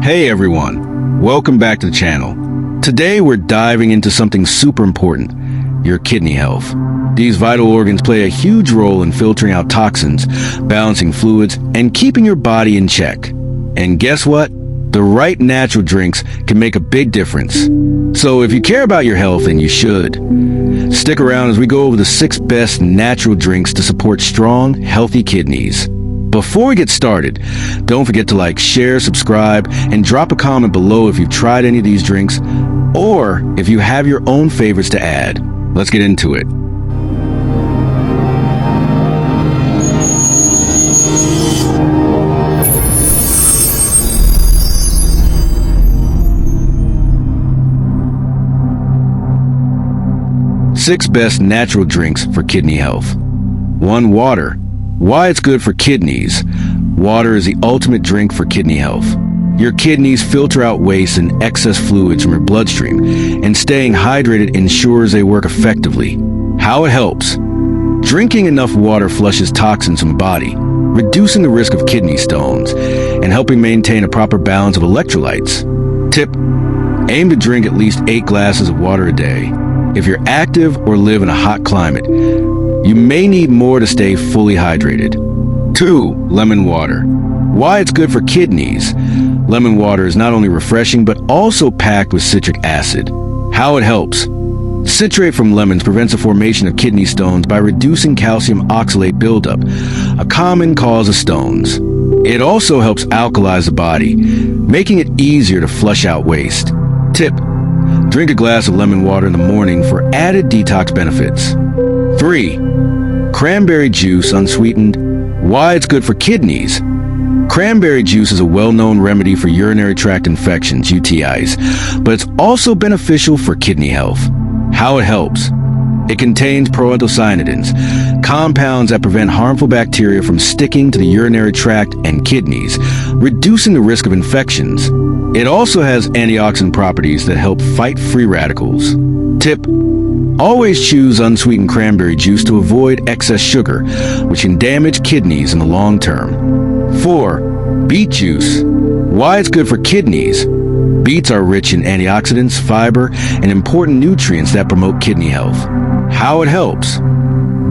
Hey everyone, welcome back to the channel. Today we're diving into something super important, your kidney health. These vital organs play a huge role in filtering out toxins, balancing fluids, and keeping your body in check. And guess what? The right natural drinks can make a big difference. So if you care about your health, and you should, stick around as we go over the 6 best natural drinks to support strong, healthy kidneys. Before we get started, don't forget to like, share, subscribe, and drop a comment below if you've tried any of these drinks, or if you have your own favorites to add. Let's get into it. Six best natural drinks for kidney health. 1. Water. Why it's good for kidneys. Water is the ultimate drink for kidney health. Your kidneys filter out waste and excess fluids from your bloodstream, and staying hydrated ensures they work effectively. How it helps. Drinking enough water flushes toxins from the body, reducing the risk of kidney stones, and helping maintain a proper balance of electrolytes. Tip: aim to drink at least 8 glasses of water a day. If you're active or live in a hot climate, you may need more to stay fully hydrated. 2. Lemon water. Why it's good for kidneys. Lemon water is not only refreshing, but also packed with citric acid. How it helps. Citrate from lemons prevents the formation of kidney stones by reducing calcium oxalate buildup, a common cause of stones. It also helps alkalize the body, making it easier to flush out waste. Tip: drink a glass of lemon water in the morning for added detox benefits. 3. Cranberry juice unsweetened. Why it's good for kidneys. Cranberry juice is a well-known remedy for urinary tract infections, UTIs, but it's also beneficial for kidney health. How it helps. It contains proanthocyanidins, compounds that prevent harmful bacteria from sticking to the urinary tract and kidneys, reducing the risk of infections. It also has antioxidant properties that help fight free radicals. Tip: always choose unsweetened cranberry juice to avoid excess sugar, which can damage kidneys in the long term. 4. Beet juice. Why it's good for kidneys. Beets are rich in antioxidants, fiber, and important nutrients that promote kidney health. How it helps.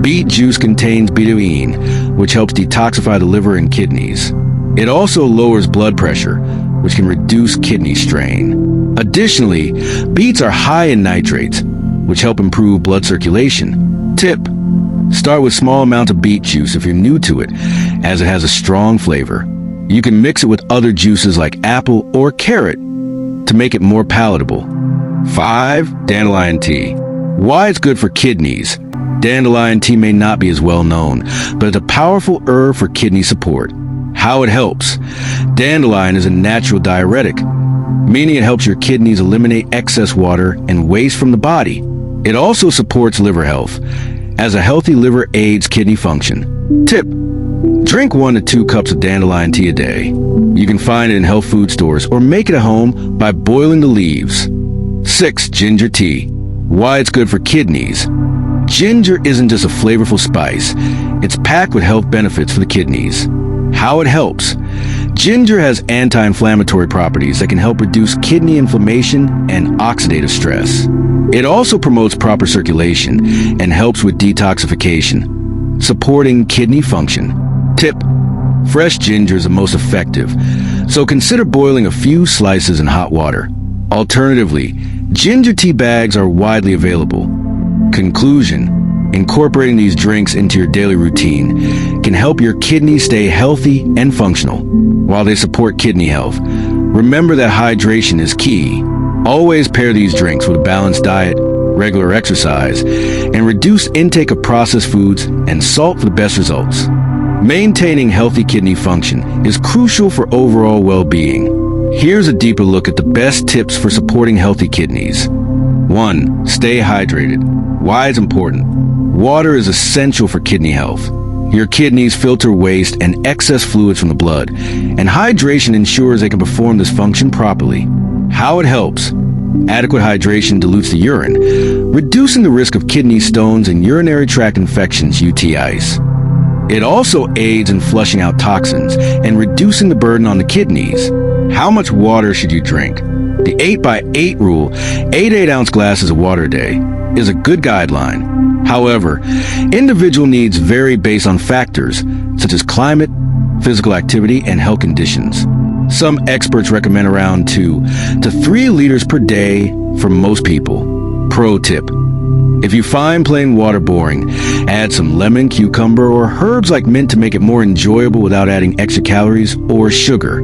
Beet juice contains betaine, which helps detoxify the liver and kidneys. It also lowers blood pressure, which can reduce kidney strain. Additionally, beets are high in nitrates, which help improve blood circulation. Tip: start with small amounts of beet juice if you're new to it, as it has a strong flavor. You can mix it with other juices like apple or carrot to make it more palatable. 5. Dandelion tea. Why it's good for kidneys. Dandelion tea may not be as well known, but it's a powerful herb for kidney support. How it helps. Dandelion is a natural diuretic, meaning it helps your kidneys eliminate excess water and waste from the body. It also supports liver health, as a healthy liver aids kidney function. Tip: drink 1 to 2 cups of dandelion tea a day. You can find it in health food stores or make it at home by boiling the leaves. 6. Ginger tea. Why it's good for kidneys. Ginger isn't just a flavorful spice, it's packed with health benefits for the kidneys. How it helps. Ginger has anti-inflammatory properties that can help reduce kidney inflammation and oxidative stress. It also promotes proper circulation and helps with detoxification, supporting kidney function. Tip: fresh ginger is the most effective, so consider boiling a few slices in hot water. Alternatively, ginger tea bags are widely available. Conclusion: incorporating these drinks into your daily routine can help your kidneys stay healthy and functional. While they support kidney health, remember that hydration is key. Always pair these drinks with a balanced diet, regular exercise, and reduce intake of processed foods and salt for the best results. Maintaining healthy kidney function is crucial for overall well-being. Here's a deeper look at the best tips for supporting healthy kidneys. 1. Stay hydrated. Why it's important. Water is essential for kidney health. Your kidneys filter waste and excess fluids from the blood, and hydration ensures they can perform this function properly. How it helps. Adequate hydration dilutes the urine, reducing the risk of kidney stones and urinary tract infections, UTIs. It also aids in flushing out toxins and reducing the burden on the kidneys. How much water should you drink? The 8x8 rule, 8 8-ounce glasses of water a day, is a good guideline. However, individual needs vary based on factors such as climate, physical activity, and health conditions. Some experts recommend around 2 to 3 liters per day for most people. Pro tip: if you find plain water boring, add some lemon, cucumber, or herbs like mint to make it more enjoyable without adding extra calories or sugar.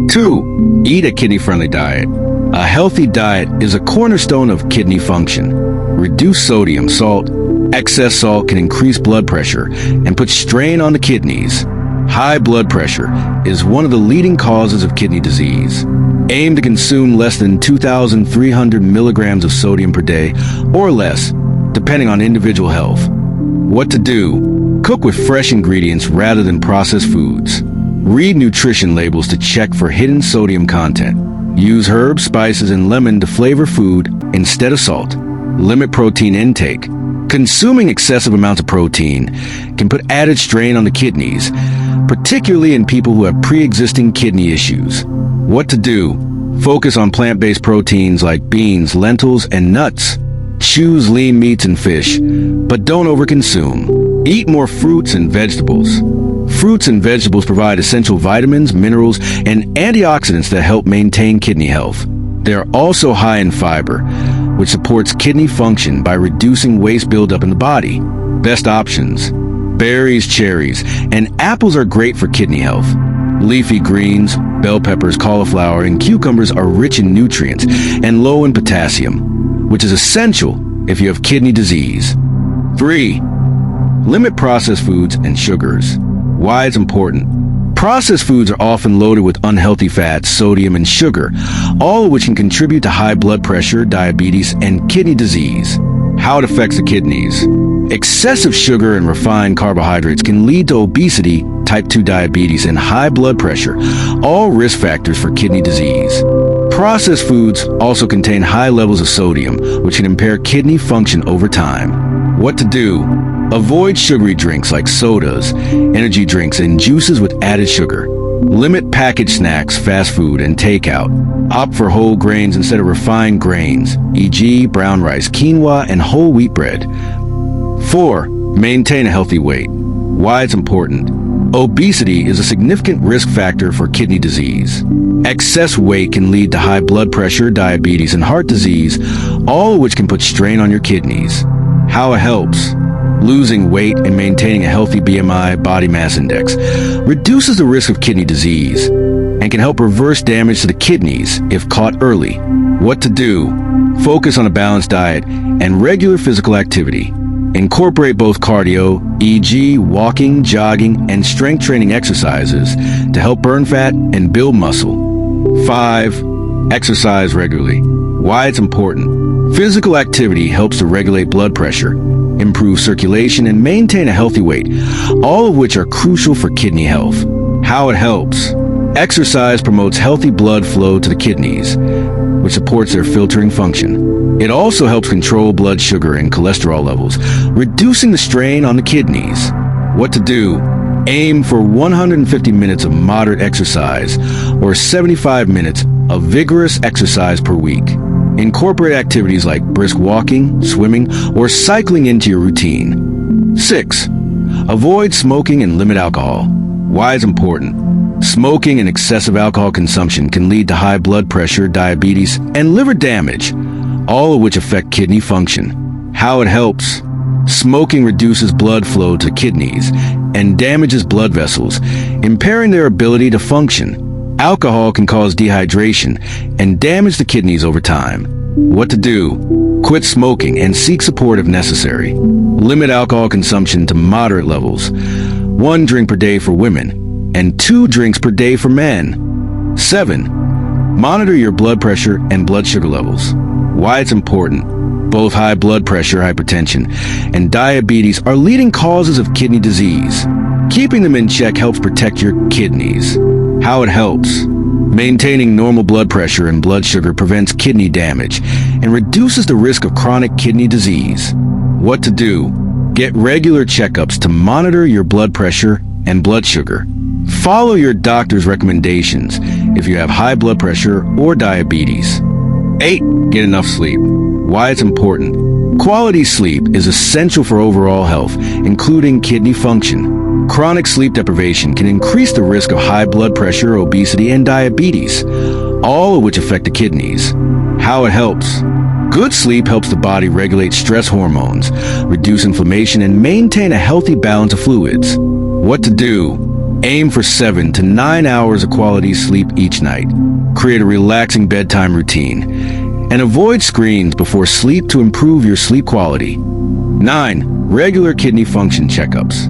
2. Eat a kidney-friendly diet. A healthy diet is a cornerstone of kidney function. Reduce sodium, salt. Excess salt can increase blood pressure and put strain on the kidneys. High blood pressure is one of the leading causes of kidney disease. Aim to consume less than 2,300 milligrams of sodium per day or less, depending on individual health. What to do? Cook with fresh ingredients rather than processed foods. Read nutrition labels to check for hidden sodium content. Use herbs, spices, and lemon to flavor food instead of salt. Limit protein intake. Consuming excessive amounts of protein can put added strain on the kidneys, particularly in people who have pre-existing kidney issues. What to do? Focus on plant-based proteins like beans, lentils, and nuts. Choose lean meats and fish, but don't overconsume. Eat more fruits and vegetables. Fruits and vegetables provide essential vitamins, minerals, and antioxidants that help maintain kidney health. They are also high in fiber, which supports kidney function by reducing waste buildup in the body. Best options: berries, cherries, and apples are great for kidney health. Leafy greens, bell peppers, cauliflower, and cucumbers are rich in nutrients and low in potassium, which is essential if you have kidney disease. 3. Limit processed foods and sugars. Why it's important? Processed foods are often loaded with unhealthy fats, sodium, and sugar, all of which can contribute to high blood pressure, diabetes, and kidney disease. How it affects the kidneys. Excessive sugar and refined carbohydrates can lead to obesity, type 2 diabetes, and high blood pressure, all risk factors for kidney disease. Processed foods also contain high levels of sodium, which can impair kidney function over time. What to do? Avoid sugary drinks like sodas, energy drinks, and juices with added sugar. Limit packaged snacks, fast food, and takeout. Opt for whole grains instead of refined grains, e.g. brown rice, quinoa, and whole wheat bread. 4. Maintain a healthy weight. Why it's important? Obesity is a significant risk factor for kidney disease. Excess weight can lead to high blood pressure, diabetes, and heart disease, all of which can put strain on your kidneys. How it helps? Losing weight and maintaining a healthy BMI, body mass index, reduces the risk of kidney disease and can help reverse damage to the kidneys if caught early. What to do? Focus on a balanced diet and regular physical activity. Incorporate both cardio, e.g. walking, jogging, and strength training exercises to help burn fat and build muscle. 5. Exercise regularly. Why it's important? Physical activity helps to regulate blood pressure, improve circulation, and maintain a healthy weight, all of which are crucial for kidney health. How it helps? Exercise promotes healthy blood flow to the kidneys, which supports their filtering function. It also helps control blood sugar and cholesterol levels, reducing the strain on the kidneys. What to do? Aim for 150 minutes of moderate exercise or 75 minutes of vigorous exercise per week. Incorporate activities like brisk walking, swimming, or cycling into your routine. 6. Avoid smoking and limit alcohol. Why it's important? Smoking and excessive alcohol consumption can lead to high blood pressure, diabetes, and liver damage, all of which affect kidney function. How it helps? Smoking reduces blood flow to kidneys and damages blood vessels, impairing their ability to function. Alcohol can cause dehydration and damage the kidneys over time. What to do? Quit smoking and seek support if necessary. Limit alcohol consumption to moderate levels. 1 drink per day for women and 2 drinks per day for men. 7. Monitor your blood pressure and blood sugar levels. Why it's important? Both high blood pressure, hypertension, and diabetes are leading causes of kidney disease. Keeping them in check helps protect your kidneys. How it helps? Maintaining normal blood pressure and blood sugar prevents kidney damage and reduces the risk of chronic kidney disease. What to do? Get regular checkups to monitor your blood pressure and blood sugar. Follow your doctor's recommendations if you have high blood pressure or diabetes. 8. Get enough sleep. Why it's important. Quality sleep is essential for overall health, including kidney function. Chronic sleep deprivation can increase the risk of high blood pressure, obesity, and diabetes, all of which affect the kidneys. How it helps. Good sleep helps the body regulate stress hormones, reduce inflammation, and maintain a healthy balance of fluids. What to do? Aim for 7 to 9 hours of quality sleep each night. Create a relaxing bedtime routine. And avoid screens before sleep to improve your sleep quality. 9. Regular kidney function checkups.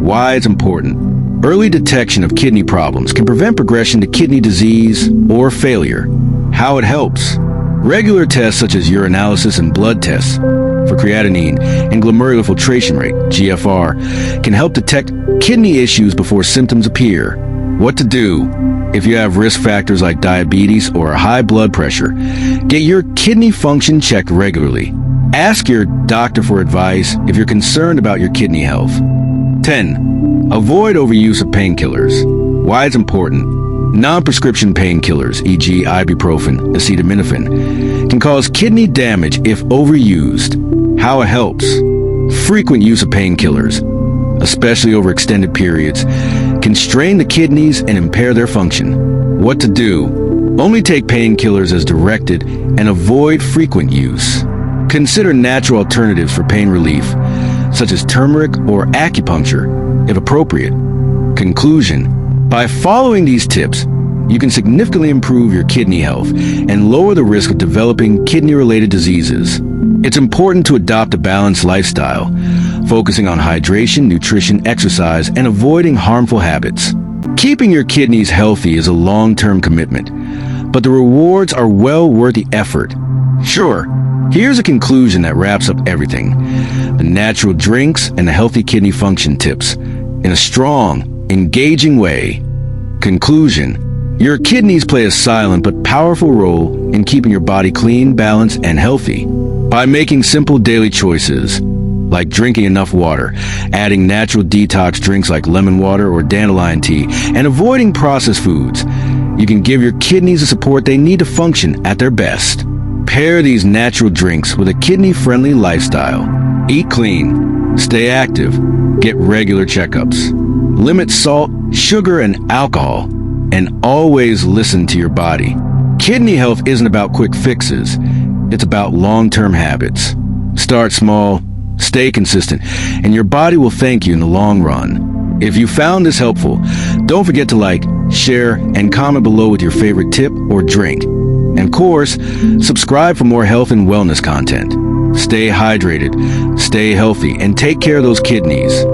Why it's important. Early detection of kidney problems can prevent progression to kidney disease or failure. How it helps. Regular tests such as urinalysis and blood tests for creatinine and glomerular filtration rate, GFR, can help detect kidney issues before symptoms appear. What to do. If you have risk factors like diabetes or high blood pressure, get your kidney function checked regularly. Ask your doctor for advice if you're concerned about your kidney health. 10. Avoid overuse of painkillers. Why it's important. Non-prescription painkillers, e.g. ibuprofen, acetaminophen, can cause kidney damage if overused. How it helps. Frequent use of painkillers, especially over extended periods, can strain the kidneys and impair their function. What to do. Only take painkillers as directed and avoid frequent use. Consider natural alternatives for pain relief, such as turmeric or acupuncture, if appropriate. Conclusion. By following these tips, you can significantly improve your kidney health and lower the risk of developing kidney-related diseases. It's important to adopt a balanced lifestyle, focusing on hydration, nutrition, exercise, and avoiding harmful habits. Keeping your kidneys healthy is a long-term commitment, but the rewards are well worth the effort. Sure, here's a conclusion that wraps up everything. The natural drinks and the healthy kidney function tips in a strong, engaging way. Conclusion. Your kidneys play a silent but powerful role in keeping your body clean, balanced, and healthy. By making simple daily choices, like drinking enough water, adding natural detox drinks like lemon water or dandelion tea, and avoiding processed foods, you can give your kidneys the support they need to function at their best. Pair these natural drinks with a kidney-friendly lifestyle. Eat clean, stay active, get regular checkups. Limit salt, sugar, and alcohol, and always listen to your body. Kidney health isn't about quick fixes. It's about long-term habits. Start small, stay consistent, and your body will thank you in the long run. If you found this helpful, don't forget to like, share, and comment below with your favorite tip or drink. And of course, subscribe for more health and wellness content. Stay hydrated, stay healthy, and take care of those kidneys.